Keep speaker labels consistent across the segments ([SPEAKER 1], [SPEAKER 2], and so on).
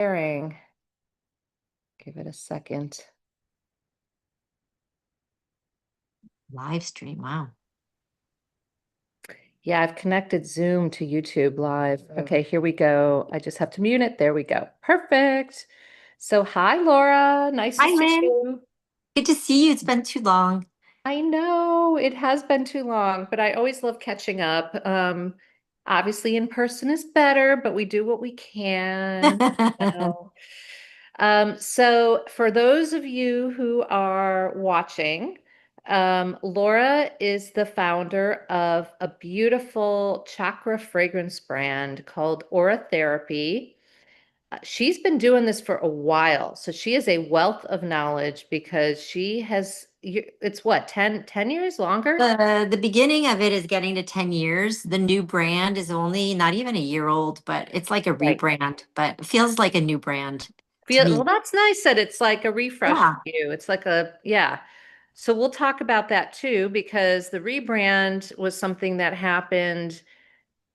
[SPEAKER 1] Sharing. Give it a second.
[SPEAKER 2] Live stream. Wow.
[SPEAKER 1] Yeah, I've connected Zoom to YouTube Live. Okay, here we go. I just have to mute it. There we go. Perfect. So, hi, Laura. Nice to
[SPEAKER 2] Hi,
[SPEAKER 1] see
[SPEAKER 2] Lynn.
[SPEAKER 1] you.
[SPEAKER 2] Good to see you. It's been too long.
[SPEAKER 1] I know it has been too long, but I always love catching up. Obviously, in person is better, but we do what we can. You know. So for those of you who are watching, Laura is the founder of a beautiful chakra fragrance brand called Auratherapy. She's been doing this for a while, so she is a wealth of knowledge because she has, it's what, 10 years longer?
[SPEAKER 2] The beginning of it is getting to 10 years. The new brand is only not even a year old, but it's like a
[SPEAKER 1] Right.
[SPEAKER 2] rebrand, but it feels like a new brand to
[SPEAKER 1] Well,
[SPEAKER 2] me.
[SPEAKER 1] that's nice that it's like a refresh for
[SPEAKER 2] Yeah.
[SPEAKER 1] you. It's like yeah. So we'll talk about that too, because the rebrand was something that happened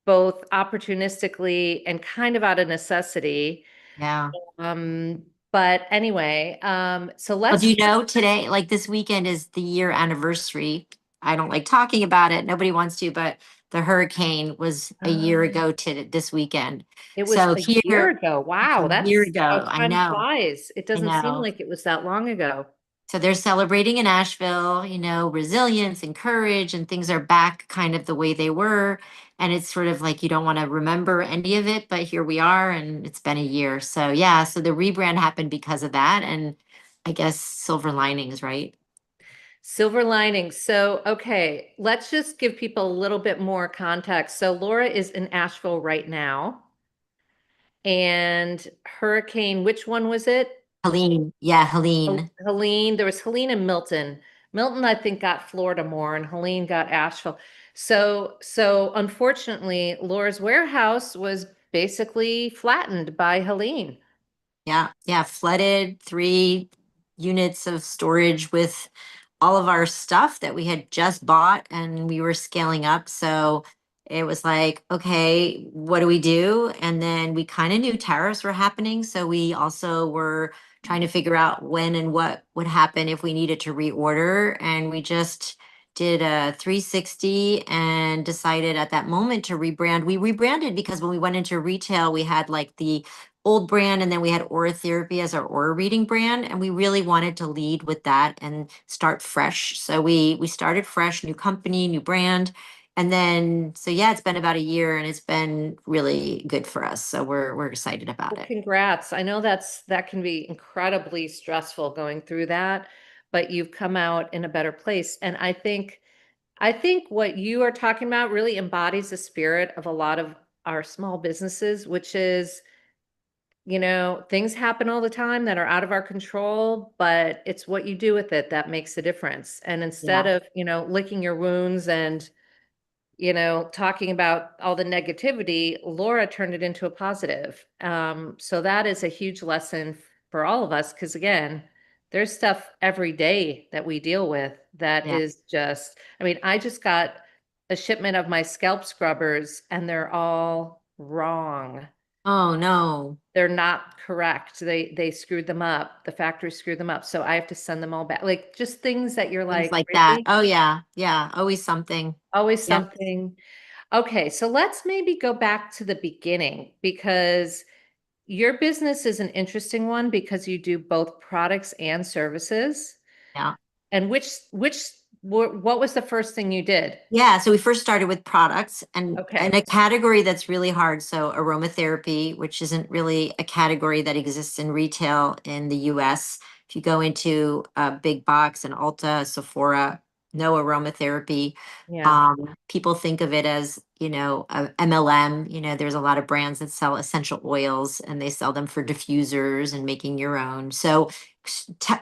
[SPEAKER 1] both opportunistically and kind of out of necessity.
[SPEAKER 2] Yeah.
[SPEAKER 1] Um, but anyway, so
[SPEAKER 2] Well,
[SPEAKER 1] let's
[SPEAKER 2] do you know today, like this weekend is the year anniversary. I don't like talking about it. Nobody wants to, but the hurricane was a year
[SPEAKER 1] um,
[SPEAKER 2] ago to this weekend.
[SPEAKER 1] it was
[SPEAKER 2] So
[SPEAKER 1] a year
[SPEAKER 2] here,
[SPEAKER 1] ago.
[SPEAKER 2] it's a
[SPEAKER 1] Wow,
[SPEAKER 2] year
[SPEAKER 1] that's how
[SPEAKER 2] ago. I
[SPEAKER 1] time
[SPEAKER 2] know.
[SPEAKER 1] flies. It
[SPEAKER 2] I
[SPEAKER 1] doesn't seem
[SPEAKER 2] know.
[SPEAKER 1] like it was that long ago.
[SPEAKER 2] So they're celebrating in Asheville, resilience and courage, and things are back kind of the way they were. And it's sort of like you don't want to remember any of it, but here we are, and it's been a year. So, yeah, so the rebrand happened because of that. And I guess silver linings, right?
[SPEAKER 1] Silver lining. So, okay, let's just give people a little bit more context. So, Laura is in Asheville right now, and Hurricane, which one was it?
[SPEAKER 2] Helene, yeah, Helene.
[SPEAKER 1] Helene. There was Helene and Milton. Milton, I think, got Florida more, and Helene got Asheville. So unfortunately, Laura's warehouse was basically flattened by Helene.
[SPEAKER 2] Yeah, yeah, flooded 3 units of storage with all of our stuff that we had just bought and we were scaling up. So it was like, okay, what do we do? And then we kind of knew tariffs were happening. So we also were trying to figure out when and what would happen if we needed to reorder. And we just did a 360 and decided at that moment to rebrand. We rebranded because when we went into retail, we had like the old brand and then we had Auratherapy as our aura reading brand, and we really wanted to lead with that and start fresh. So we started fresh, new company, new brand. And then so yeah, it's been about a year and it's been really good for us. So we're excited about
[SPEAKER 1] Well,
[SPEAKER 2] it.
[SPEAKER 1] congrats. I know that can be incredibly stressful going through that, but you've come out in a better place. And I think what you are talking about really embodies the spirit of a lot of our small businesses, which is, things happen all the time that are out of our control, but it's what you do with it that makes a difference. And instead
[SPEAKER 2] Yeah.
[SPEAKER 1] of, licking your wounds and talking about all the negativity, Laura turned it into a positive. So that is a huge lesson for all of us, because again, there's stuff every day that we deal with that
[SPEAKER 2] Yeah.
[SPEAKER 1] is just, I mean, I just got a shipment of my scalp scrubbers and they're all wrong.
[SPEAKER 2] Oh no.
[SPEAKER 1] They're not correct. They screwed them up. The factory screwed them up. So I have to send them all back. Like just things that you're
[SPEAKER 2] Things
[SPEAKER 1] like,
[SPEAKER 2] like that.
[SPEAKER 1] really?
[SPEAKER 2] Oh yeah. Yeah. Always something.
[SPEAKER 1] Always
[SPEAKER 2] Yep.
[SPEAKER 1] something. Okay, so let's maybe go back to the beginning because your business is an interesting one because you do both products and services.
[SPEAKER 2] Yeah.
[SPEAKER 1] And what was the first thing you did?
[SPEAKER 2] Yeah, so we first started with products and
[SPEAKER 1] Okay.
[SPEAKER 2] a category that's really hard. So aromatherapy, which isn't really a category that exists in retail in the US. If you go into a big box, an Ulta, Sephora, no aromatherapy.
[SPEAKER 1] Yeah.
[SPEAKER 2] People think of it as, a MLM. There's a lot of brands that sell essential oils and they sell them for diffusers and making your own. So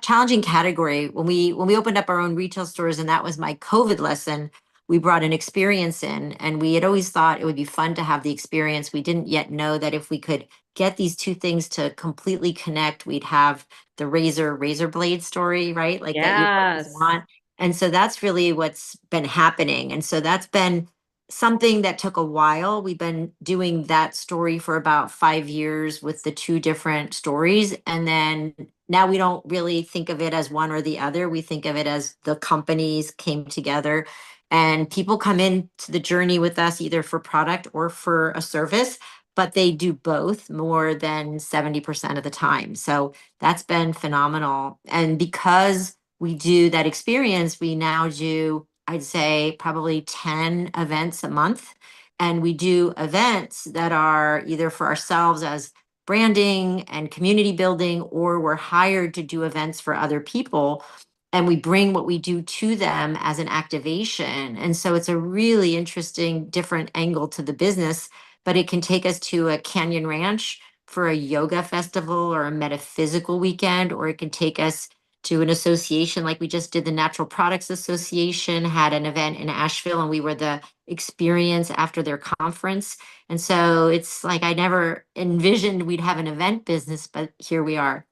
[SPEAKER 2] challenging category. When we opened up our own retail stores, and that was my COVID lesson, we brought an experience in, and we had always thought it would be fun to have the experience. We didn't yet know that if we could get these two things to completely connect, we'd have the razor blade story, right? Like that you always
[SPEAKER 1] Yes.
[SPEAKER 2] want. And so that's really what's been happening. And so that's been something that took a while. We've been doing that story for about 5 years with the two different stories. And then now we don't really think of it as one or the other. We think of it as the companies came together and people come into the journey with us either for product or for a service, but they do both more than 70% of the time. So that's been phenomenal. And because we do that experience, we now do, I'd say, probably 10 events a month. And we do events that are either for ourselves as branding and community building, or we're hired to do events for other people. And we bring what we do to them as an activation. And so it's a really interesting, different angle to the business, but it can take us to a canyon ranch for a yoga festival or a metaphysical weekend, or it can take us to an association like we just did. The Natural Products Association had an event in Asheville and we were the experience after their conference. And so it's like I never envisioned we'd have an event business, but here we are.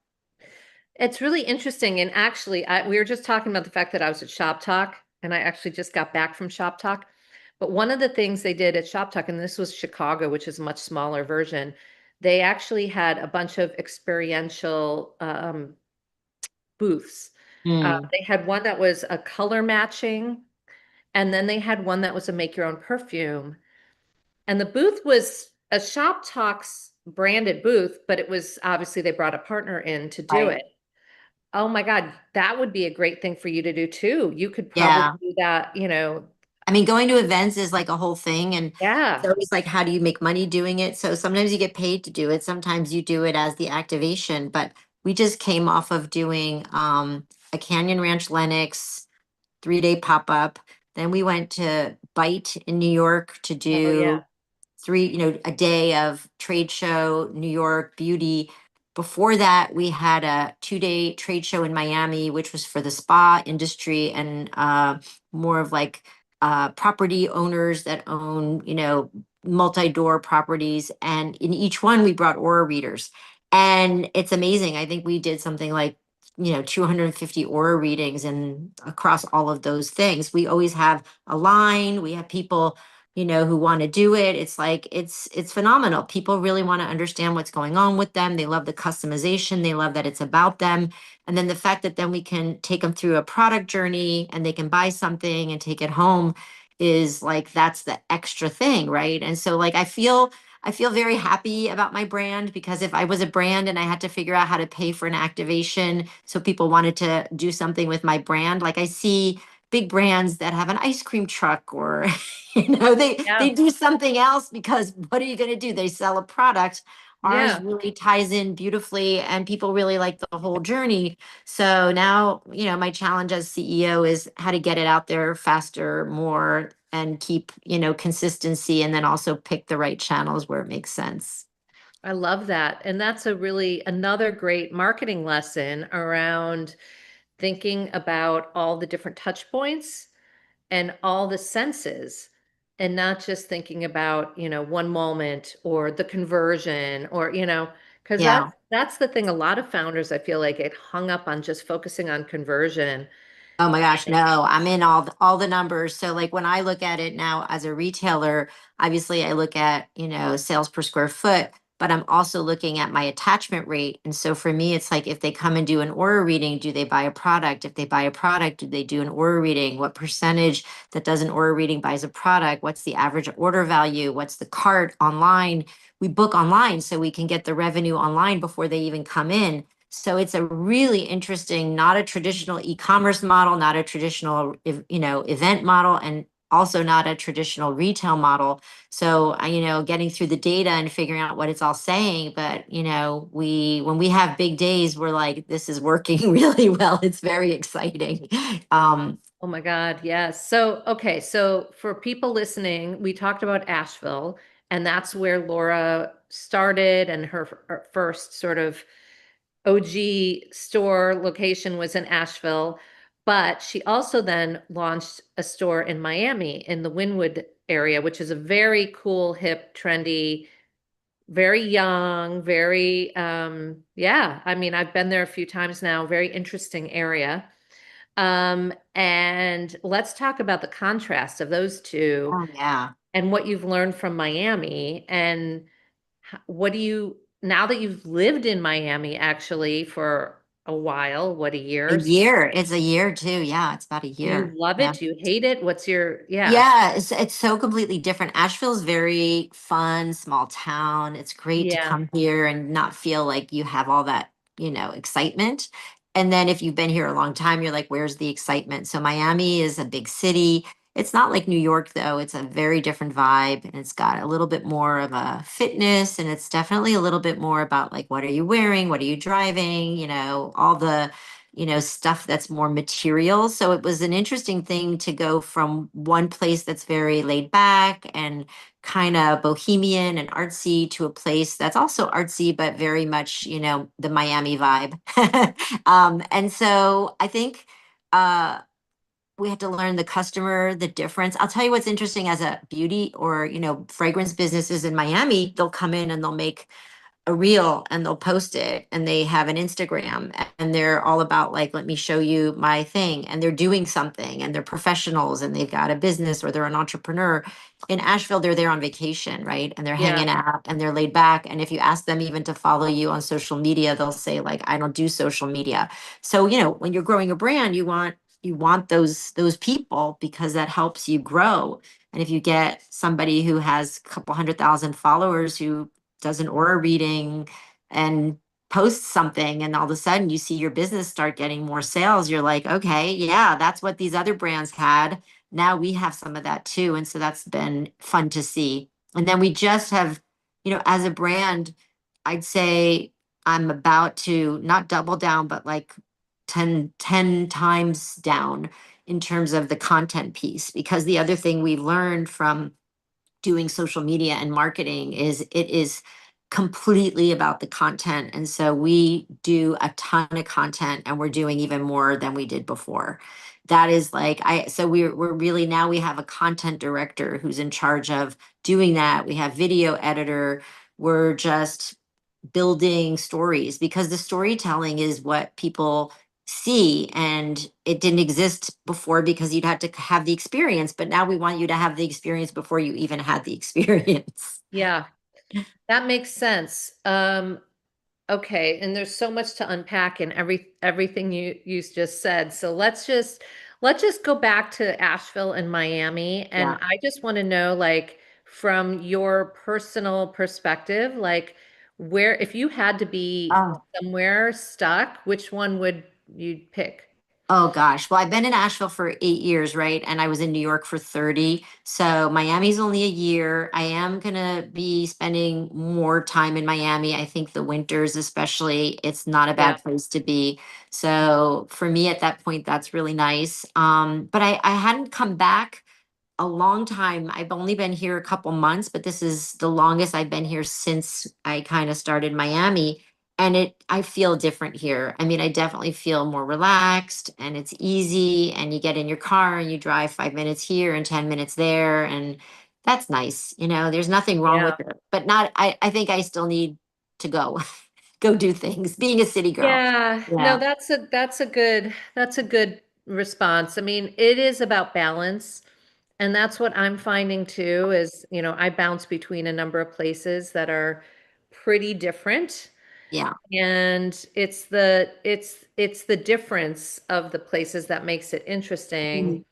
[SPEAKER 1] It's really interesting. And actually, we were just talking about the fact that I was at Shop Talk, and I actually just got back from Shop Talk. But one of the things they did at Shop Talk, and this was Chicago, which is a much smaller version, they actually had a bunch of experiential booths.
[SPEAKER 2] Mm,
[SPEAKER 1] They had one that was a color matching, and then they had one that was a make your own perfume. And the booth was a Shop Talks branded booth, but it was obviously they brought a partner in to do
[SPEAKER 2] right.
[SPEAKER 1] it. Oh my God, that would be a great thing for you to do too. You could probably
[SPEAKER 2] Yeah.
[SPEAKER 1] do that, you know.
[SPEAKER 2] I mean, going to events is like a whole thing. And it's
[SPEAKER 1] Yeah.
[SPEAKER 2] always like, how do you make money doing it? So sometimes you get paid to do it. Sometimes you do it as the activation. But we just came off of doing a Canyon Ranch Lennox 3-day pop-up. Then we went to Bite in New York to
[SPEAKER 1] Oh
[SPEAKER 2] do
[SPEAKER 1] yeah.
[SPEAKER 2] a day of trade show, New York beauty. Before that, we had a 2-day trade show in Miami, which was for the spa industry and more of like property owners that own, multi-door properties. And in each one, we brought aura readers. And it's amazing. I think we did something like 250 aura readings and across all of those things. We always have a line. We have people who want to do it. It's like it's phenomenal. People really want to understand what's going on with them. They love the customization. They love that it's about them. And then the fact that then we can take them through a product journey and they can buy something and take it home is like that's the extra thing, right? And so like I feel very happy about my brand, because if I was a brand and I had to figure out how to pay for an activation so people wanted to do something with my brand, like I see big brands that have an ice cream truck or they
[SPEAKER 1] Yeah.
[SPEAKER 2] do something else, because what are you going to do? They sell a product. Ours
[SPEAKER 1] Yeah.
[SPEAKER 2] really ties in beautifully and people really like the whole journey. So now, my challenge as CEO is how to get it out there faster, more, and keep, consistency, and then also pick the right channels where it makes sense.
[SPEAKER 1] I love that. And that's a really another great marketing lesson around thinking about all the different touch points and all the senses, and not just thinking about, one moment or the conversion or, because that's
[SPEAKER 2] Yeah.
[SPEAKER 1] that's the thing. A lot of founders, I feel like, get hung up on just focusing on conversion.
[SPEAKER 2] Oh my gosh, no, I'm in all the numbers. So like when I look at it now as a retailer, obviously I look at, sales per square foot, but I'm also looking at my attachment rate. And so for me, it's like if they come and do an aura reading, do they buy a product? If they buy a product, do they do an aura reading? What percentage that does an aura reading buys a product? What's the average order value? What's the cart online? We book online so we can get the revenue online before they even come in. So it's a really interesting, not a traditional e-commerce model, not a traditional, event model, and also not a traditional retail model. So, getting through the data and figuring out what it's all saying. But, when we have big days, we're like, this is working really well. It's very exciting.
[SPEAKER 1] Oh my God, yes. So, okay, so for people listening, we talked about Asheville, and that's where Laura started, and her first sort of OG store location was in Asheville. But she also then launched a store in Miami in the Wynwood area, which is a very cool, hip, trendy, very young, very, yeah. I mean, I've been there a few times now, very interesting area. And let's talk about the contrast of those two.
[SPEAKER 2] Oh, yeah.
[SPEAKER 1] and what you've learned from Miami, and what do you, now that you've lived in Miami actually for a while, what, a
[SPEAKER 2] A
[SPEAKER 1] year?
[SPEAKER 2] year. It's a year too. Yeah, it's about a
[SPEAKER 1] Do you
[SPEAKER 2] year.
[SPEAKER 1] love
[SPEAKER 2] Yeah.
[SPEAKER 1] it? Do you hate it? What's your, yeah.
[SPEAKER 2] Yeah, it's so completely different. Asheville's very fun, small town. It's great to
[SPEAKER 1] Yeah.
[SPEAKER 2] come here and not feel like you have all that, excitement. And then if you've been here a long time, you're like, where's the excitement? So Miami is a big city. It's not like New York though. It's a very different vibe and it's got a little bit more of a fitness and it's definitely a little bit more about like what are you wearing? What are you driving? All the stuff that's more material. So it was an interesting thing to go from one place that's very laid back and kind of bohemian and artsy to a place that's also artsy, but very much, the Miami vibe. And so I think we had to learn the customer, the difference. I'll tell you what's interesting as a beauty or, fragrance businesses in Miami, they'll come in and they'll make a reel and they'll post it and they have an Instagram and they're all about like, let me show you my thing. And they're doing something and they're professionals and they've got a business or they're an entrepreneur. In Asheville, they're there on vacation, right? And they're
[SPEAKER 1] Yeah.
[SPEAKER 2] hanging out and they're laid back. And if you ask them even to follow you on social media, they'll say like, I don't do social media. So, when you're growing a brand, you want those people because that helps you grow. And if you get somebody who has a couple 100,000 followers who does an aura reading and posts something and all of a sudden you see your business start getting more sales, you're like, okay, yeah, that's what these other brands had. Now we have some of that too. And so that's been fun to see. And then we just have, as a brand, I'd say I'm about to not double down, but like ten times down in terms of the content piece. Because the other thing we learned from doing social media and marketing is it is completely about the content. And so we do a ton of content and we're doing even more than we did before. That is like so we're really now we have a content director who's in charge of doing that. We have video editor. We're just building stories because the storytelling is what people see and it didn't exist before because you'd have to have the experience, but now we want you to have the experience before you even had the experience.
[SPEAKER 1] Yeah. That makes sense. Okay, and there's so much to unpack in everything you just said. So let's just go back to Asheville and Miami, and
[SPEAKER 2] Yeah.
[SPEAKER 1] I just want to know, like, from your personal perspective, like, where, if you had to be
[SPEAKER 2] Oh.
[SPEAKER 1] somewhere stuck, which one would you pick?
[SPEAKER 2] Oh gosh. Well, I've been in Asheville for 8 years, right? And I was in New York for 30. So Miami's only a year. I am gonna be spending more time in Miami. I think the winters, especially, it's not a
[SPEAKER 1] Yeah,
[SPEAKER 2] bad place to be. So for me at that point, that's really nice. But I hadn't come back a long time. I've only been here a couple months, but this is the longest I've been here since I kind of started Miami. And I feel different here. I mean, I definitely feel more relaxed and it's easy. And you get in your car and you drive 5 minutes here and 10 minutes there. And that's nice. There's nothing wrong
[SPEAKER 1] yeah.
[SPEAKER 2] with it, but I think I still need to go, go do things, being a city girl.
[SPEAKER 1] Yeah, no,
[SPEAKER 2] Yeah.
[SPEAKER 1] that's a good response. I mean, it is about balance. And that's what I'm finding too, is, I bounce between a number of places that are pretty different.
[SPEAKER 2] Yeah.
[SPEAKER 1] And it's the difference of the places that makes it interesting.
[SPEAKER 2] Mhm.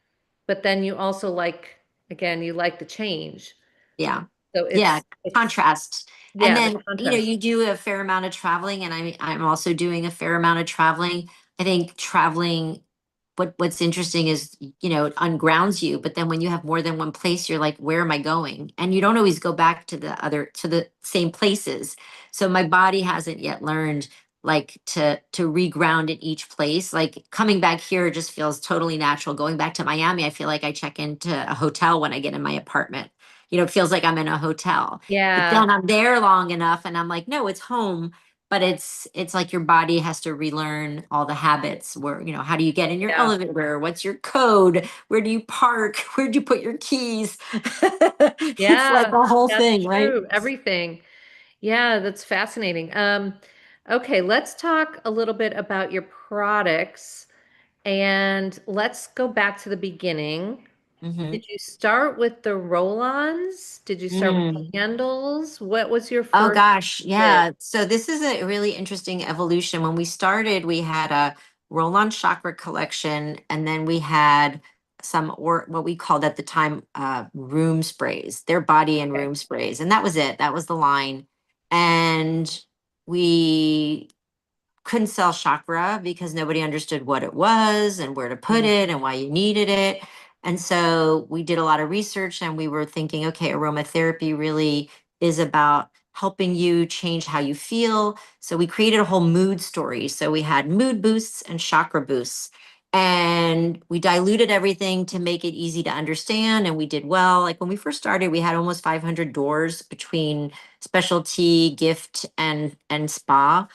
[SPEAKER 1] But then you also like, again, you like the change.
[SPEAKER 2] Yeah.
[SPEAKER 1] So
[SPEAKER 2] Yeah,
[SPEAKER 1] it's
[SPEAKER 2] contrast. And
[SPEAKER 1] yeah, the
[SPEAKER 2] then,
[SPEAKER 1] contrast.
[SPEAKER 2] you do a fair amount of traveling and I'm also doing a fair amount of traveling. I think traveling, what's interesting is, it ungrounds you, but then when you have more than one place, you're like, where am I going? And you don't always go back to the same places. So my body hasn't yet learned like to reground in each place. Like coming back here just feels totally natural. Going back to Miami, I feel like I check into a hotel when I get in my apartment. It feels like I'm in a hotel. But
[SPEAKER 1] Yeah,
[SPEAKER 2] then I'm there long enough and I'm like, no, it's home. But it's like your body has to relearn all the habits where, how do you get in your
[SPEAKER 1] yeah,
[SPEAKER 2] elevator? What's your code? Where do you park? Where do you put your keys? It's like
[SPEAKER 1] yeah,
[SPEAKER 2] a whole
[SPEAKER 1] that's
[SPEAKER 2] thing, right?
[SPEAKER 1] true. Everything. Yeah, that's fascinating. Okay, let's talk a little bit about your products and let's go back to the beginning.
[SPEAKER 2] Mm-hmm.
[SPEAKER 1] Did you start with the roll-ons? Did you start with
[SPEAKER 2] Mm.
[SPEAKER 1] candles? What was your
[SPEAKER 2] Oh
[SPEAKER 1] first
[SPEAKER 2] gosh,
[SPEAKER 1] bit?
[SPEAKER 2] yeah. So this is a really interesting evolution. When we started, we had a roll-on chakra collection, and then we had some, or what we called at the time room sprays, their body and
[SPEAKER 1] Okay.
[SPEAKER 2] room sprays. And that was it. That was the line. And we couldn't sell chakra because nobody understood what it was and where to put
[SPEAKER 1] Mm,
[SPEAKER 2] it and why you needed it. And so we did a lot of research and we were thinking, okay, aromatherapy really is about helping you change how you feel. So we created a whole mood story. So we had mood boosts and chakra boosts. And we diluted everything to make it easy to understand. And we did well. Like when we first started, we had almost 500 doors between specialty, gift, and spa.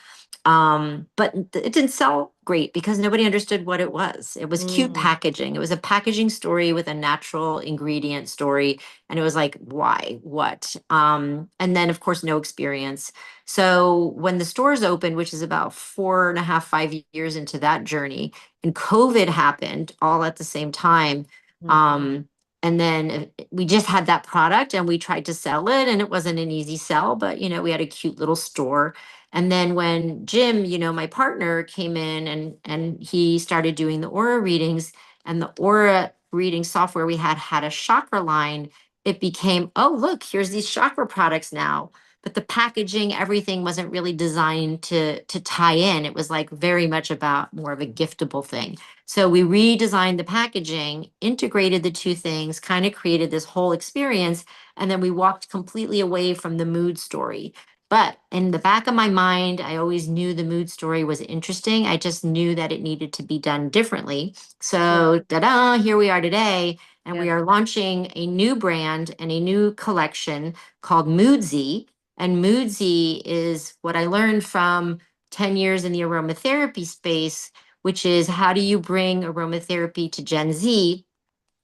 [SPEAKER 2] But it didn't sell great because nobody understood what it was. It was cute
[SPEAKER 1] mm,
[SPEAKER 2] packaging. It was a packaging story with a natural ingredient story. And it was like, why? What? And then, of course, no experience. So when the stores opened, which is about 4.5, 5 years into that journey, and COVID happened all at the same time.
[SPEAKER 1] mhm.
[SPEAKER 2] Um, and then we just had that product and we tried to sell it, and it wasn't an easy sell, but we had a cute little store. And then when Jim, my partner, came in and he started doing the aura readings, and the aura reading software we had a chakra line, it became, oh, look, here's these chakra products now. But the packaging, everything wasn't really designed to tie in. It was like very much about more of a giftable thing. So we redesigned the packaging, integrated the two things, kind of created this whole experience, and then we walked completely away from the mood story. But in the back of my mind, I always knew the mood story was interesting. I just knew that it needed to be done differently.
[SPEAKER 1] Yeah,
[SPEAKER 2] So, da-da, here we are today, and
[SPEAKER 1] yeah.
[SPEAKER 2] we are launching a new brand and a new collection called Moodzee. And Moodzee is what I learned from 10 years in the aromatherapy space, which is how do you bring aromatherapy to Gen Z,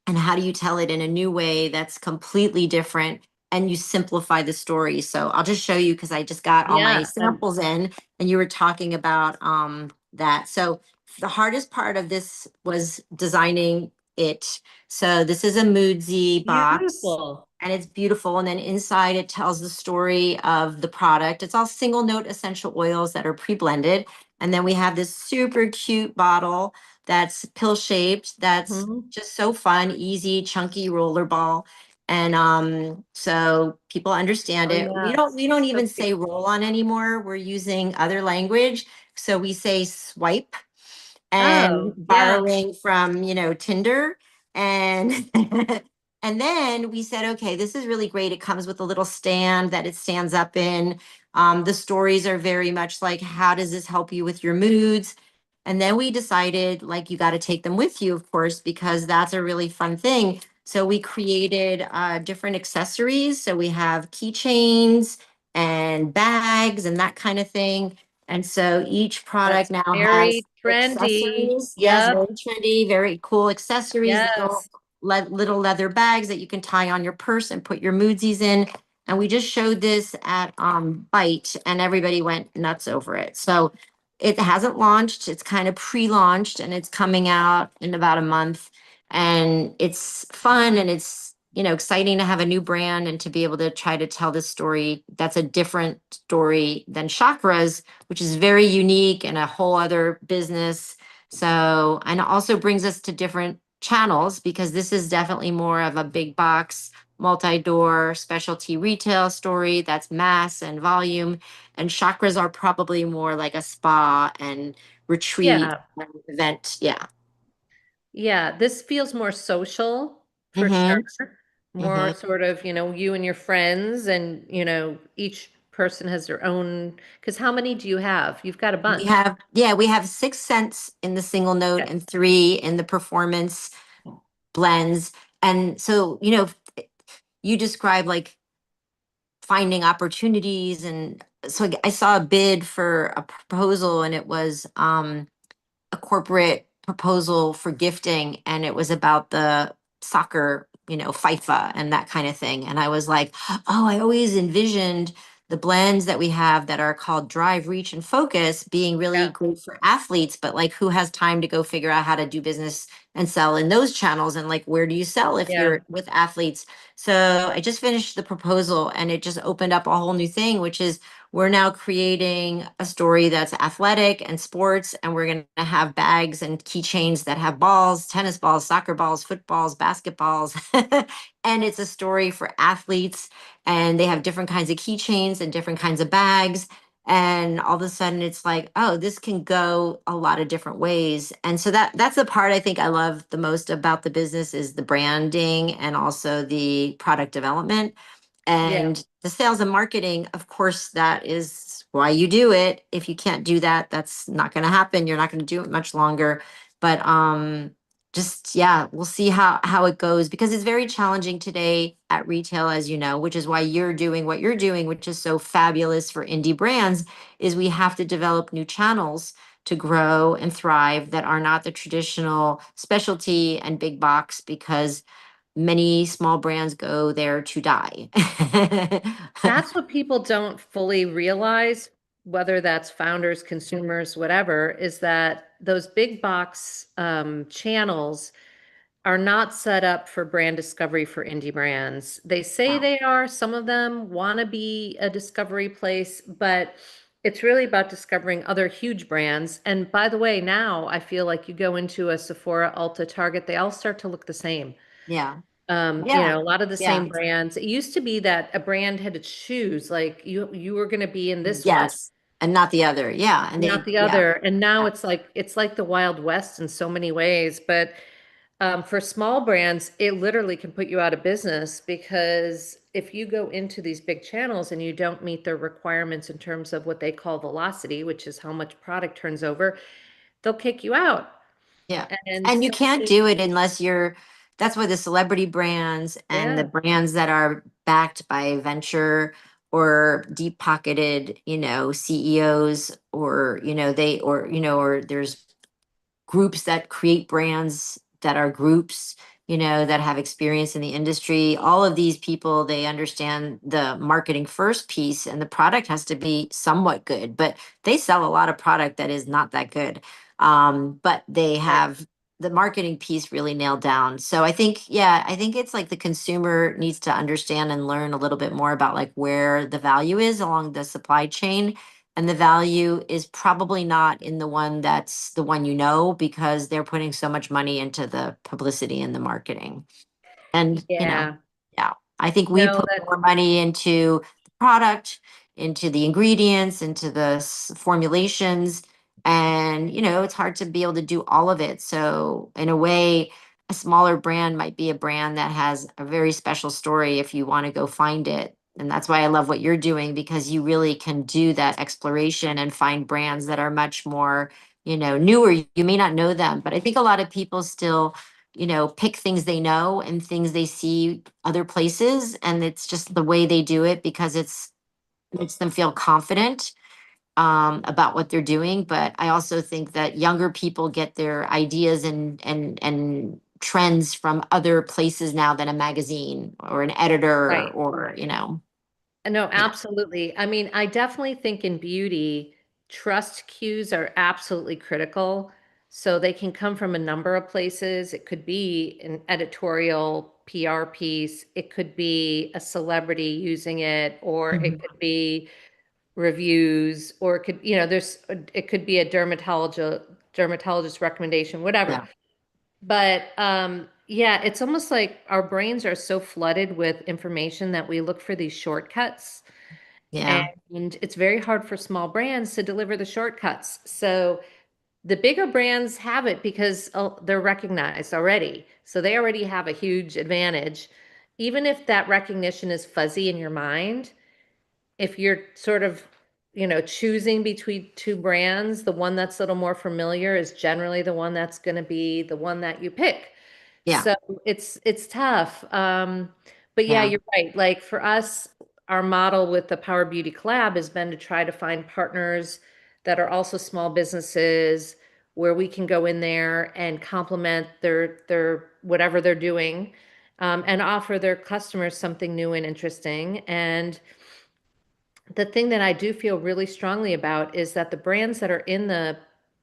[SPEAKER 2] and how do you tell it in a new way that's completely different, and you simplify the story. So I'll just show you because I just got all my
[SPEAKER 1] Yeah,
[SPEAKER 2] samples in, and you were talking about that. So the hardest part of this was designing it. So this is a Moodsey box,
[SPEAKER 1] beautiful.
[SPEAKER 2] and it's beautiful, and then inside it tells the story of the product. It's all single note essential oils that are pre-blended, and then we have this super cute bottle that's pill shaped, that's
[SPEAKER 1] Mhm.
[SPEAKER 2] just so fun, easy, chunky roller ball. And so people understand
[SPEAKER 1] Oh,
[SPEAKER 2] it. We
[SPEAKER 1] yeah.
[SPEAKER 2] don't
[SPEAKER 1] So
[SPEAKER 2] even
[SPEAKER 1] cute.
[SPEAKER 2] say roll on anymore. We're using other language. So we say swipe, and
[SPEAKER 1] Oh, yeah.
[SPEAKER 2] borrowing from, Tinder. And and then we said, okay, this is really great. It comes with a little stand that it stands up in. The stories are very much like, how does this help you with your moods? And then we decided, like, you got to take them with you, of course, because that's a really fun thing. So we created different accessories. So we have keychains and bags and that kind of thing. And so each product
[SPEAKER 1] That's
[SPEAKER 2] now has
[SPEAKER 1] very trendy.
[SPEAKER 2] accessories. Yes,
[SPEAKER 1] Yep.
[SPEAKER 2] very trendy, very cool accessories,
[SPEAKER 1] Yes.
[SPEAKER 2] little leather bags that you can tie on your purse and put your moodsies in. And we just showed this at Bite, and everybody went nuts over it. So it hasn't launched. It's kind of pre-launched, and it's coming out in about a month. And it's fun, and it's, exciting to have a new brand and to be able to try to tell this story that's a different story than chakras, which is very unique and a whole other business. So, and it also brings us to different channels because this is definitely more of a big box, multi-door specialty retail story that's mass and volume. And chakras are probably more like a spa and retreat
[SPEAKER 1] Yeah.
[SPEAKER 2] and event. Yeah.
[SPEAKER 1] Yeah. This feels more social for
[SPEAKER 2] Mm-hmm.
[SPEAKER 1] sure. More
[SPEAKER 2] Mm-hmm.
[SPEAKER 1] sort of, you and your friends, and, each person has their own. Because how many do you have? You've got a bunch.
[SPEAKER 2] We have 6 scents in the single note
[SPEAKER 1] Okay.
[SPEAKER 2] and 3 in the performance blends. And so, you describe like finding opportunities. And so I saw a bid for a proposal, and it was a corporate proposal for gifting, and it was about the soccer, FIFA and that kind of thing. And I was like, oh, I always envisioned the blends that we have that are called Drive, Reach, and Focus being really
[SPEAKER 1] Yeah,
[SPEAKER 2] great for athletes, but like who has time to go figure out how to do business and sell in those channels? And like, where do you sell if
[SPEAKER 1] yeah,
[SPEAKER 2] you're with athletes? So I just finished the proposal and it just opened up a whole new thing, which is we're now creating a story that's athletic and sports, and we're going to have bags and keychains that have balls, tennis balls, soccer balls, footballs, basketballs. And it's a story for athletes, and they have different kinds of keychains and different kinds of bags. And all of a sudden it's like, oh, this can go a lot of different ways. And so that's the part I think I love the most about the business is the branding and also the product development.
[SPEAKER 1] yeah.
[SPEAKER 2] And the sales and marketing, of course, that is why you do it. If you can't do that, that's not going to happen. You're not going to do it much longer. But just yeah, we'll see how it goes because it's very challenging today at retail, as you know, which is why you're doing what you're doing, which is so fabulous for indie brands, is we have to develop new channels to grow and thrive that are not the traditional specialty and big box because many small brands go there to die.
[SPEAKER 1] That's what people don't fully realize, whether that's founders, consumers, whatever, is that those big box channels are not set up for brand discovery for indie brands. They say
[SPEAKER 2] Wow.
[SPEAKER 1] they are, some of them want to be a discovery place, but it's really about discovering other huge brands. And by the way, now I feel like you go into a Sephora, Ulta, Target, they all start to look the same.
[SPEAKER 2] Yeah.
[SPEAKER 1] You
[SPEAKER 2] Yeah.
[SPEAKER 1] know, a lot of the
[SPEAKER 2] Yeah.
[SPEAKER 1] same brands. It used to be that a brand had to choose, like you were going to be in this one,
[SPEAKER 2] Yes. And not the other. Yeah. And
[SPEAKER 1] not
[SPEAKER 2] they,
[SPEAKER 1] the
[SPEAKER 2] yeah.
[SPEAKER 1] other. And now
[SPEAKER 2] Yeah.
[SPEAKER 1] it's like the Wild West in so many ways. But for small brands, it literally can put you out of business because if you go into these big channels and you don't meet their requirements in terms of what they call velocity, which is how much product turns over, they'll kick you out.
[SPEAKER 2] Yeah.
[SPEAKER 1] And
[SPEAKER 2] And you
[SPEAKER 1] so,
[SPEAKER 2] can't do it unless you're, that's why the celebrity brands and the
[SPEAKER 1] yeah,
[SPEAKER 2] brands that are backed by venture or deep pocketed, CEOs or, or there's groups that create brands that are groups, that have experience in the industry. All of these people, they understand the marketing first piece and the product has to be somewhat good, but they sell a lot of product that is not that good. But they
[SPEAKER 1] right.
[SPEAKER 2] have the marketing piece really nailed down. So I think, yeah, I think it's like the consumer needs to understand and learn a little bit more about like where the value is along the supply chain, and the value is probably not in the one that's the one because they're putting so much money into the publicity and the marketing. And,
[SPEAKER 1] Yeah.
[SPEAKER 2] yeah, I think we
[SPEAKER 1] No,
[SPEAKER 2] put
[SPEAKER 1] that
[SPEAKER 2] more money into the product, into the ingredients, into the formulations. And, it's hard to be able to do all of it. So, in a way, a smaller brand might be a brand that has a very special story if you want to go find it. And that's why I love what you're doing because you really can do that exploration and find brands that are much more, newer. You may not know them, but I think a lot of people still pick things they know and things they see other places. And it's just the way they do it because it's makes them feel confident about what they're doing. But I also think that younger people get their ideas and trends from other places now than a magazine or an editor
[SPEAKER 1] right.
[SPEAKER 2] or,
[SPEAKER 1] No,
[SPEAKER 2] yeah.
[SPEAKER 1] absolutely. I mean, I definitely think in beauty, trust cues are absolutely critical. So they can come from a number of places. It could be an editorial PR piece, it could be a celebrity using it, or it
[SPEAKER 2] Mhm.
[SPEAKER 1] could be reviews, or it could, it could be a dermatologist recommendation, whatever.
[SPEAKER 2] Yeah.
[SPEAKER 1] But yeah, it's almost like our brains are so flooded with information that we look for these shortcuts.
[SPEAKER 2] Yeah.
[SPEAKER 1] And it's very hard for small brands to deliver the shortcuts. So the bigger brands have it because they're recognized already. So they already have a huge advantage. Even if that recognition is fuzzy in your mind, if you're sort of, choosing between two brands, the one that's a little more familiar is generally the one that's going to be the one that you pick.
[SPEAKER 2] Yeah.
[SPEAKER 1] So it's tough. But yeah,
[SPEAKER 2] Yeah.
[SPEAKER 1] you're right. Like for us, our model with the Power Beauty Collab has been to try to find partners that are also small businesses where we can go in there and complement their whatever they're doing, and offer their customers something new and interesting. And the thing that I do feel really strongly about is that the brands that are in the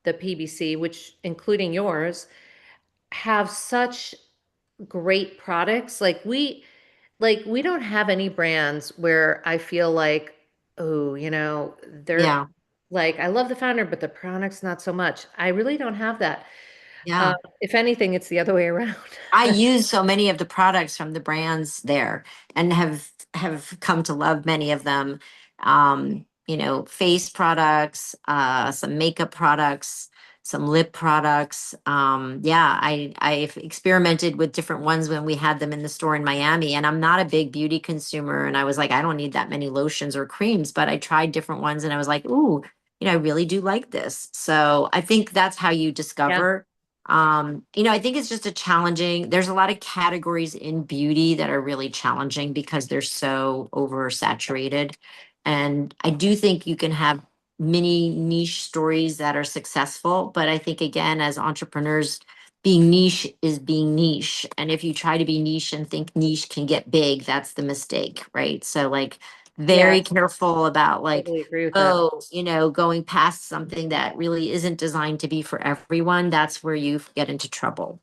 [SPEAKER 1] PBC, which including yours, have such great products. Like we don't have any brands where I feel like, oh, they're
[SPEAKER 2] Yeah.
[SPEAKER 1] like, I love the founder, but the product's not so much. I really don't have that. Uh,
[SPEAKER 2] Yeah.
[SPEAKER 1] if anything, it's the other way around.
[SPEAKER 2] I use so many of the products from the brands there and have come to love many of them. Face products, some makeup products, some lip products. Yeah, I've experimented with different ones when we had them in the store in Miami, and I'm not a big beauty consumer, and I was like, I don't need that many lotions or creams, but I tried different ones and I was like, ooh, I really do like this. So I think that's how you
[SPEAKER 1] Yeah,
[SPEAKER 2] discover. I think it's just there's a lot of categories in beauty that are really challenging because they're so oversaturated. And I do think you can have mini niche stories that are successful, but I think again, as entrepreneurs, being niche is being niche. And if you try to be niche and think niche can get big, that's the mistake, right? So like
[SPEAKER 1] yeah,
[SPEAKER 2] very careful about like,
[SPEAKER 1] totally agree with that.
[SPEAKER 2] oh, going past something that really isn't designed to be for everyone, that's where you get into trouble.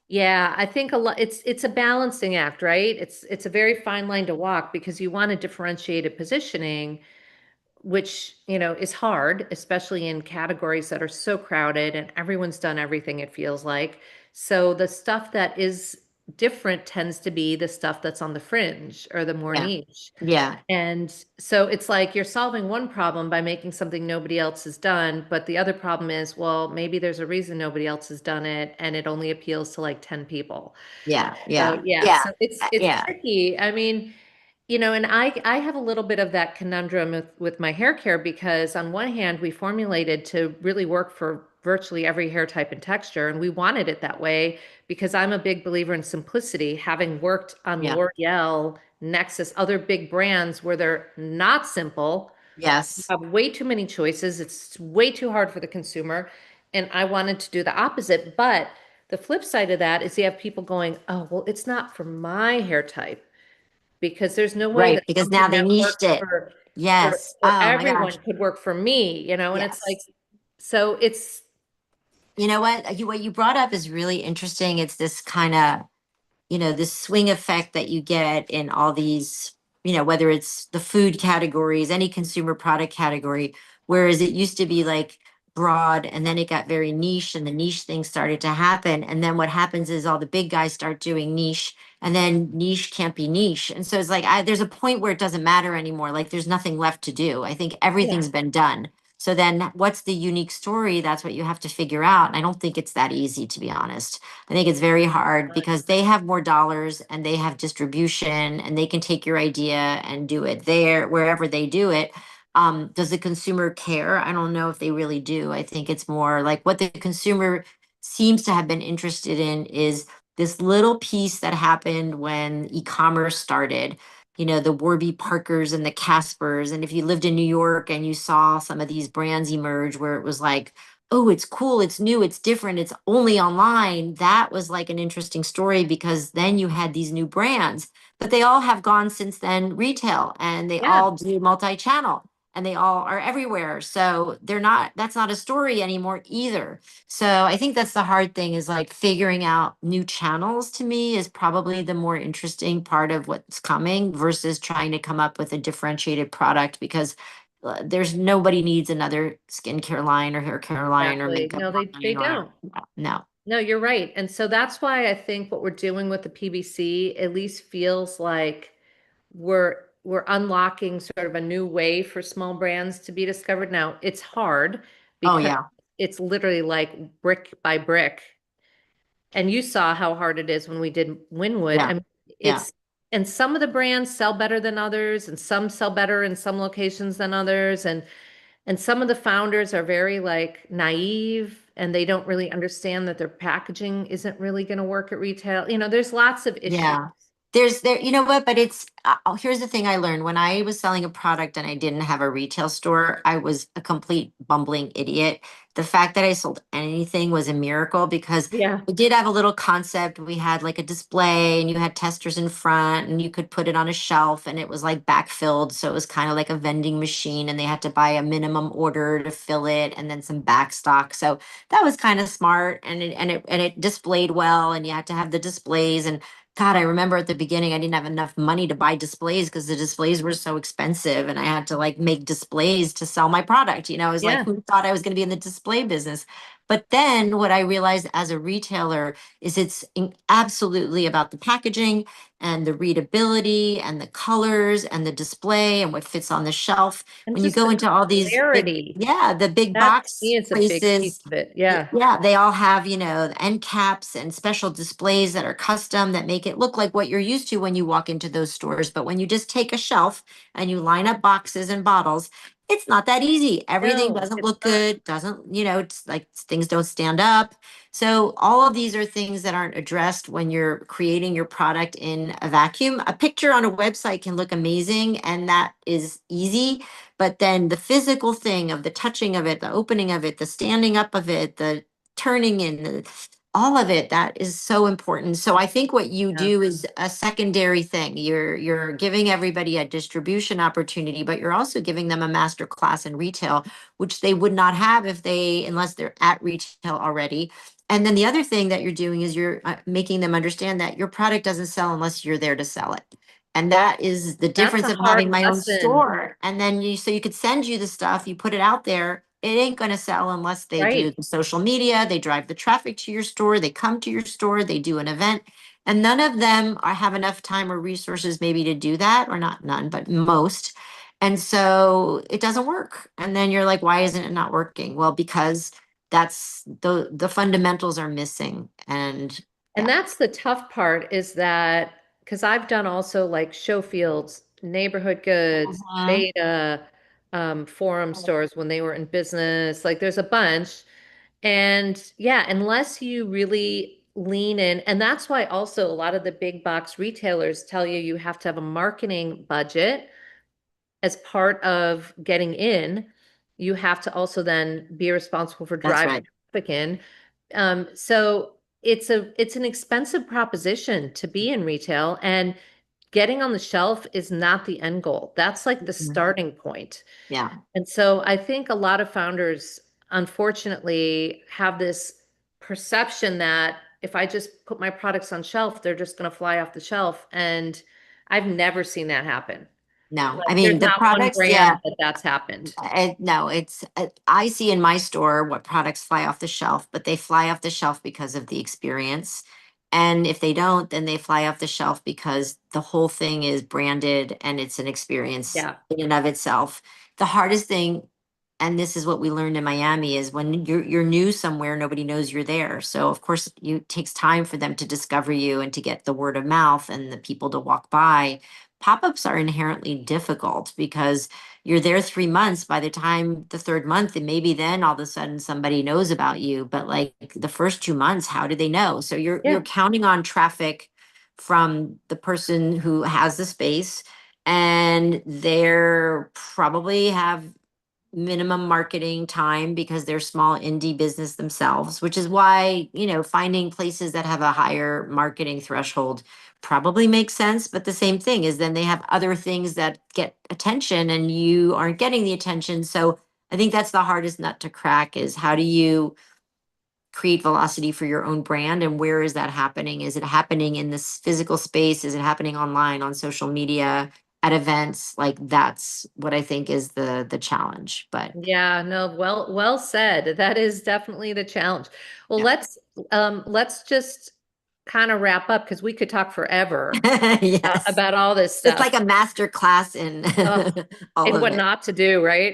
[SPEAKER 1] Yeah, I think a lot it's a balancing act, right? It's a very fine line to walk because you want a differentiated positioning, which, is hard, especially in categories that are so crowded and everyone's done everything, it feels like. So the stuff that is different tends to be the stuff that's on the fringe or the more
[SPEAKER 2] Yeah.
[SPEAKER 1] niche.
[SPEAKER 2] Yeah.
[SPEAKER 1] And so it's like you're solving one problem by making something nobody else has done, but the other problem is, well, maybe there's a reason nobody else has done it and it only appeals to like 10 people.
[SPEAKER 2] Yeah.
[SPEAKER 1] So
[SPEAKER 2] Yeah.
[SPEAKER 1] yeah,
[SPEAKER 2] Yeah.
[SPEAKER 1] so it's
[SPEAKER 2] Yeah.
[SPEAKER 1] tricky. I mean, and I have a little bit of that conundrum with my hair care because on one hand, we formulated to really work for virtually every hair type and texture, and we wanted it that way because I'm a big believer in simplicity, having worked on
[SPEAKER 2] Yeah.
[SPEAKER 1] L'Oreal, Nexus, other big brands where they're not simple,
[SPEAKER 2] Yes.
[SPEAKER 1] have way too many choices, it's way too hard for the consumer, and I wanted to do the opposite. But the flip side of that is you have people going, oh, well, it's not for my hair type because there's no way
[SPEAKER 2] Right.
[SPEAKER 1] that
[SPEAKER 2] Because now
[SPEAKER 1] something
[SPEAKER 2] they
[SPEAKER 1] that
[SPEAKER 2] niched
[SPEAKER 1] works
[SPEAKER 2] it. Yes.
[SPEAKER 1] for
[SPEAKER 2] Oh my gosh.
[SPEAKER 1] everyone could work for me, and it's like,
[SPEAKER 2] Yes.
[SPEAKER 1] so it's
[SPEAKER 2] You know what you brought up is really interesting. It's this kind of this swing effect that you get in all these, whether it's the food categories, any consumer product category, whereas it used to be like broad and then it got very niche and the niche thing started to happen. And then what happens is all the big guys start doing niche and then niche can't be niche. And so it's like, there's a point where it doesn't matter anymore. Like there's nothing left to do. I think
[SPEAKER 1] yeah,
[SPEAKER 2] everything's been done. So then what's the unique story? That's what you have to figure out. And I don't think it's that easy, to be honest. I think it's very hard because they have more dollars and they have distribution and they can take your idea and do it there, wherever they do it. Does the consumer care? I don't know if they really do. I think it's more like what the consumer seems to have been interested in is this little piece that happened when e-commerce started. The Warby Parkers and the Caspers. And if you lived in New York and you saw some of these brands emerge where it was like, oh, it's cool, it's new, it's different, it's only online. That was like an interesting story because then you had these new brands, but they all have gone since then retail and they
[SPEAKER 1] yeah.
[SPEAKER 2] all do multi-channel and they all are everywhere. So that's not a story anymore either. So I think that's the hard thing is like figuring out new channels to me is probably the more interesting part of what's coming versus trying to come up with a differentiated product because there's nobody needs another skincare line or hair care line or
[SPEAKER 1] Exactly.
[SPEAKER 2] makeup
[SPEAKER 1] No, they
[SPEAKER 2] line or
[SPEAKER 1] don't.
[SPEAKER 2] no.
[SPEAKER 1] No, you're right. And so that's why I think what we're doing with the PBC at least feels like we're unlocking sort of a new way for small brands to be discovered. Now, it's hard
[SPEAKER 2] Oh
[SPEAKER 1] because
[SPEAKER 2] yeah.
[SPEAKER 1] it's literally like brick by brick. And you saw how hard it is when we did Wynwood.
[SPEAKER 2] Yeah.
[SPEAKER 1] I mean,
[SPEAKER 2] Yeah.
[SPEAKER 1] and some of the brands sell better than others, and some sell better in some locations than others. And some of the founders are very like naive and they don't really understand that their packaging isn't really going to work at retail. There's lots of issues.
[SPEAKER 2] Yeah. You know what, but here's the thing I learned when I was selling a product and I didn't have a retail store, I was a complete bumbling idiot. The fact that I sold anything was a miracle because
[SPEAKER 1] Yeah.
[SPEAKER 2] we did have a little concept. We had like a display and you had testers in front and you could put it on a shelf and it was like backfilled. So it was kind of like a vending machine and they had to buy a minimum order to fill it and then some back stock. So that was kind of smart and it displayed well and you had to have the displays and God, I remember at the beginning, I didn't have enough money to buy displays because the displays were so expensive and I had to like make displays to sell my product. I was like,
[SPEAKER 1] Yeah.
[SPEAKER 2] who thought I was going to be in the display business? But then what I realized as a retailer is absolutely about the packaging and the readability and the colors and the display and what fits on the shelf.
[SPEAKER 1] And
[SPEAKER 2] When you
[SPEAKER 1] just
[SPEAKER 2] go
[SPEAKER 1] the
[SPEAKER 2] into all these big,
[SPEAKER 1] clarity.
[SPEAKER 2] yeah, the big
[SPEAKER 1] That to me
[SPEAKER 2] box
[SPEAKER 1] is a big piece
[SPEAKER 2] places,
[SPEAKER 1] of it. Yeah.
[SPEAKER 2] yeah, they all have, the end caps and special displays that are custom that make it look like what you're used to when you walk into those stores. But when you just take a shelf and you line up boxes and bottles, it's not that easy. Everything
[SPEAKER 1] No,
[SPEAKER 2] doesn't
[SPEAKER 1] it's
[SPEAKER 2] look
[SPEAKER 1] not.
[SPEAKER 2] good, doesn't, it's like things don't stand up. So all of these are things that aren't addressed when you're creating your product in a vacuum. A picture on a website can look amazing and that is easy, but then the physical thing of the touching of it, the opening of it, the standing up of it, the turning in, all of it, that is so important. So I think what you
[SPEAKER 1] Yeah.
[SPEAKER 2] do is a secondary thing. You're giving everybody a distribution opportunity, but you're also giving them a master class in retail, which they would not have unless they're at retail already. And then the other thing that you're doing is you're making them understand that your product doesn't sell unless you're there to sell it. And that is the
[SPEAKER 1] That's
[SPEAKER 2] difference
[SPEAKER 1] a
[SPEAKER 2] of having
[SPEAKER 1] hard
[SPEAKER 2] my own
[SPEAKER 1] lesson.
[SPEAKER 2] store. And then so you could send you the stuff, you put it out there. It ain't going to sell unless they do
[SPEAKER 1] Right.
[SPEAKER 2] the social media, they drive the traffic to your store, they come to your store, they do an event. And none of them have enough time or resources maybe to do that, or not none, but most. And so it doesn't work. And then you're like, why isn't it not working? Well, because that's the fundamentals are missing. And
[SPEAKER 1] And
[SPEAKER 2] yeah.
[SPEAKER 1] that's the tough part is that because I've done also like show fields, neighborhood goods,
[SPEAKER 2] Mhm.
[SPEAKER 1] beta, forum stores when they were in business. Like there's a bunch. And yeah, unless you really lean in, and that's why also a lot of the big box retailers tell you you have to have a marketing budget as part of getting in. You have to also then be responsible for
[SPEAKER 2] That's
[SPEAKER 1] driving
[SPEAKER 2] right.
[SPEAKER 1] traffic in. So it's an expensive proposition to be in retail, and getting on the shelf is not the end goal. That's like the
[SPEAKER 2] Mhm.
[SPEAKER 1] starting point.
[SPEAKER 2] Yeah.
[SPEAKER 1] And so I think a lot of founders, unfortunately, have this perception that if I just put my products on shelf, they're just going to fly off the shelf. And I've never seen that happen.
[SPEAKER 2] No,
[SPEAKER 1] Like
[SPEAKER 2] I
[SPEAKER 1] there's
[SPEAKER 2] mean, the
[SPEAKER 1] not one
[SPEAKER 2] products,
[SPEAKER 1] brand
[SPEAKER 2] yeah.
[SPEAKER 1] that that's happened.
[SPEAKER 2] No, I see in my store what products fly off the shelf, but they fly off the shelf because of the experience. And if they don't, then they fly off the shelf because the whole thing is branded and it's an experience
[SPEAKER 1] Yeah.
[SPEAKER 2] in and of itself. The hardest thing, and this is what we learned in Miami, is when you're new somewhere, nobody knows you're there. So of course, it takes time for them to discover you and to get the word of mouth and the people to walk by. Pop-ups are inherently difficult because you're there 3 months. By the time the third month, and maybe then all of a sudden somebody knows about you. But like the first 2 months, how do they know? So you're
[SPEAKER 1] Yeah.
[SPEAKER 2] counting on traffic from the person who has the space, and they're probably have minimum marketing time because they're small indie business themselves, which is why, finding places that have a higher marketing threshold probably makes sense. But the same thing is then they have other things that get attention and you aren't getting the attention. So I think that's the hardest nut to crack is how do you create velocity for your own brand and where is that happening? Is it happening in this physical space? Is it happening online on social media at events? Like that's what I think is the challenge. But
[SPEAKER 1] Yeah, no, well said. That is definitely the challenge. Well,
[SPEAKER 2] yeah.
[SPEAKER 1] let's just kind of wrap up because we could talk forever
[SPEAKER 2] Yes.
[SPEAKER 1] about all this
[SPEAKER 2] It's
[SPEAKER 1] stuff.
[SPEAKER 2] like a master class in
[SPEAKER 1] Uh,
[SPEAKER 2] all
[SPEAKER 1] and
[SPEAKER 2] of
[SPEAKER 1] what
[SPEAKER 2] it.
[SPEAKER 1] not to do, right?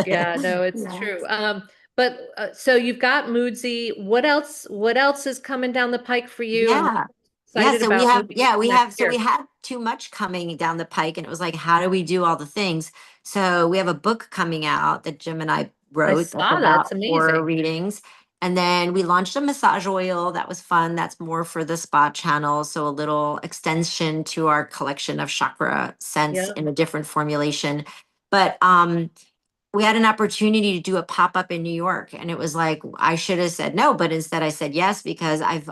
[SPEAKER 1] Yeah, no, it's true.
[SPEAKER 2] Yes.
[SPEAKER 1] But so you've got Moodzee. What else is coming down the pike for you? And
[SPEAKER 2] Yeah. Yeah,
[SPEAKER 1] excited
[SPEAKER 2] so we
[SPEAKER 1] about
[SPEAKER 2] have,
[SPEAKER 1] moving
[SPEAKER 2] yeah,
[SPEAKER 1] into
[SPEAKER 2] we
[SPEAKER 1] next
[SPEAKER 2] have, so we
[SPEAKER 1] year.
[SPEAKER 2] had too much coming down the pike and it was like, how do we do all the things? So we have a book coming out that Jim and I
[SPEAKER 1] I
[SPEAKER 2] wrote that's
[SPEAKER 1] saw that. It's
[SPEAKER 2] about
[SPEAKER 1] amazing.
[SPEAKER 2] 4 readings. And then we launched a massage oil. That was fun. That's more for the spa channel. So a little extension to our collection of chakra scents
[SPEAKER 1] Yeah.
[SPEAKER 2] in a different formulation. But we had an opportunity to do a pop-up in New York, and it was like I should have said no, but instead I said yes, because I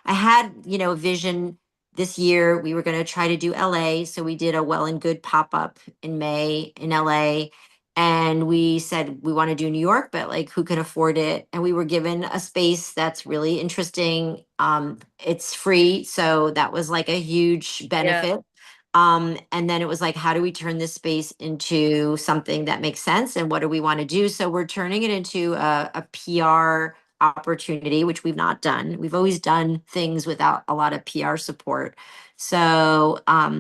[SPEAKER 2] had, a vision. This year we were going to try to do LA, so we did a Well and Good pop-up in May in LA, and we said we want to do New York, but like who can afford it? And we were given a space that's really interesting. It's free, so that was like a huge
[SPEAKER 1] Yeah.
[SPEAKER 2] benefit. And then it was like, how do we turn this space into something that makes sense? And what do we want to do? So we're turning it into a PR opportunity, which we've not done. We've always done things without a lot of PR support. So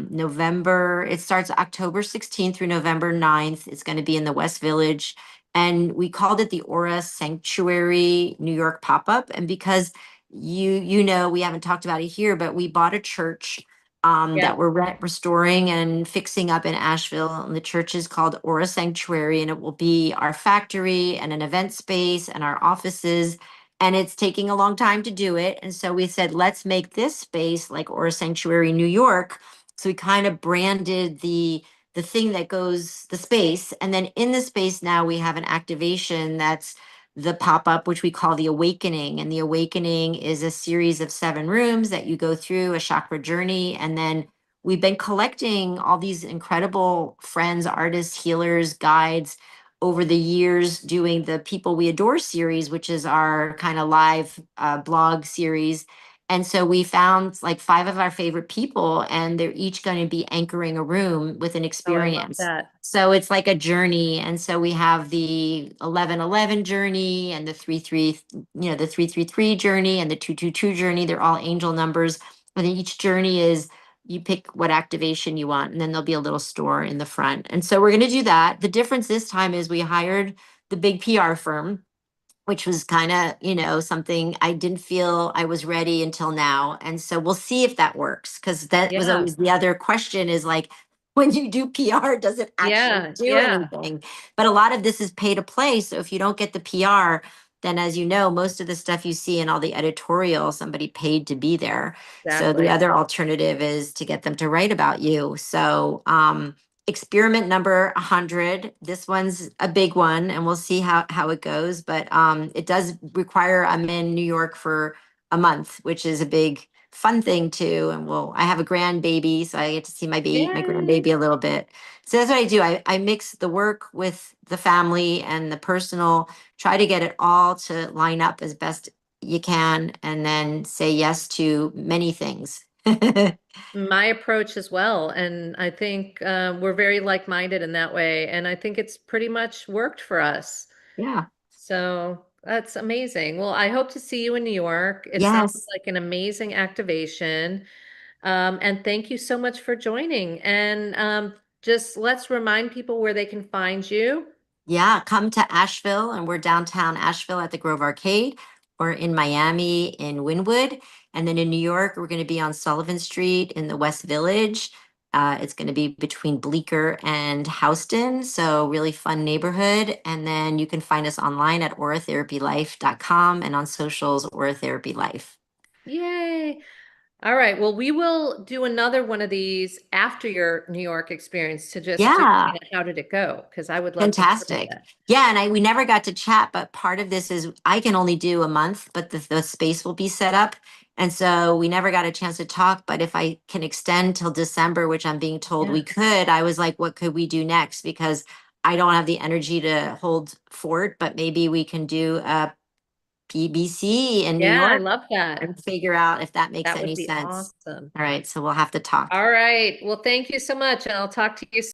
[SPEAKER 2] November, it starts October 16th through November 9th. It's going to be in the West Village. And we called it the Aura Sanctuary New York pop-up. And because we haven't talked about it here, but we bought a church
[SPEAKER 1] Yeah.
[SPEAKER 2] that we're restoring and fixing up in Asheville. And the church is called Aura Sanctuary, and it will be our factory and an event space and our offices. And it's taking a long time to do it. And so we said, let's make this space like Aura Sanctuary New York. So we kind of branded the thing that goes the space. And then in the space now we have an activation that's the pop-up, which we call the Awakening. And the Awakening is a series of 7 rooms that you go through a chakra journey. And then we've been collecting all these incredible friends, artists, healers, guides over the years, doing the People We Adore series, which is our kind of live blog series. And so we found like 5 of our favorite people, and they're each going to be anchoring a room with an
[SPEAKER 1] Oh, I love
[SPEAKER 2] experience.
[SPEAKER 1] that.
[SPEAKER 2] So it's like a journey. And so we have the 1111 journey and the 333 journey and the 222 journey. They're all angel numbers. And then each journey is you pick what activation you want, and then there'll be a little store in the front. And so we're going to do that. The difference this time is we hired the big PR firm, which was kind of, something I didn't feel I was ready until now. And so we'll see if that works, because that was
[SPEAKER 1] Yeah.
[SPEAKER 2] always the other question is like, when you do PR, does it actually
[SPEAKER 1] Yeah.
[SPEAKER 2] do
[SPEAKER 1] Yeah.
[SPEAKER 2] anything? But a lot of this is pay to play. So if you don't get the PR, then as you know, most of the stuff you see in all the editorial, somebody paid to be there. So the
[SPEAKER 1] Exactly.
[SPEAKER 2] other alternative is to get them to write about you. So experiment number 100. This one's a big one, and we'll see how it goes. But it does require I'm in New York for a month, which is a big fun thing too. And I have a grandbaby, so I get to see my
[SPEAKER 1] Yay.
[SPEAKER 2] grandbaby a little bit. So that's what I do. I mix the work with the family and the personal, try to get it all to line up as best you can, and then say yes to many things.
[SPEAKER 1] My approach as well. And I think we're very like-minded in that way. And I think it's pretty much worked for us.
[SPEAKER 2] Yeah.
[SPEAKER 1] So that's amazing. Well, I hope to see you in New York. It sounds
[SPEAKER 2] Yes.
[SPEAKER 1] like an amazing activation. And thank you so much for joining. And just let's remind people where they can find you.
[SPEAKER 2] Yeah, come to Asheville, and we're downtown Asheville at the Grove Arcade, or in Miami in Wynwood. And then in New York, we're going to be on Sullivan Street in the West Village. It's going to be between Bleecker and Houston. So really fun neighborhood. And then you can find us online at auratherapylife.com, and on socials, Auratherapy Life.
[SPEAKER 1] Yay. All right. Well, we will do another one of these after your New York experience to just do
[SPEAKER 2] Yeah.
[SPEAKER 1] how did it go? Because I would love to hear
[SPEAKER 2] Fantastic.
[SPEAKER 1] that.
[SPEAKER 2] Yeah, and we never got to chat, but part of this is I can only do a month, but the space will be set up. And so we never got a chance to talk, but if I can extend till December, which I'm being told
[SPEAKER 1] Yeah.
[SPEAKER 2] we could, I was like, what could we do next? Because I don't have the energy to hold fort, but maybe we can do a PBC in New
[SPEAKER 1] Yeah, I
[SPEAKER 2] York
[SPEAKER 1] love that.
[SPEAKER 2] and figure out if that makes
[SPEAKER 1] That would
[SPEAKER 2] any
[SPEAKER 1] be
[SPEAKER 2] sense.
[SPEAKER 1] awesome.
[SPEAKER 2] All right, so we'll have to talk.
[SPEAKER 1] All right. Well, thank you so much. And I'll talk to you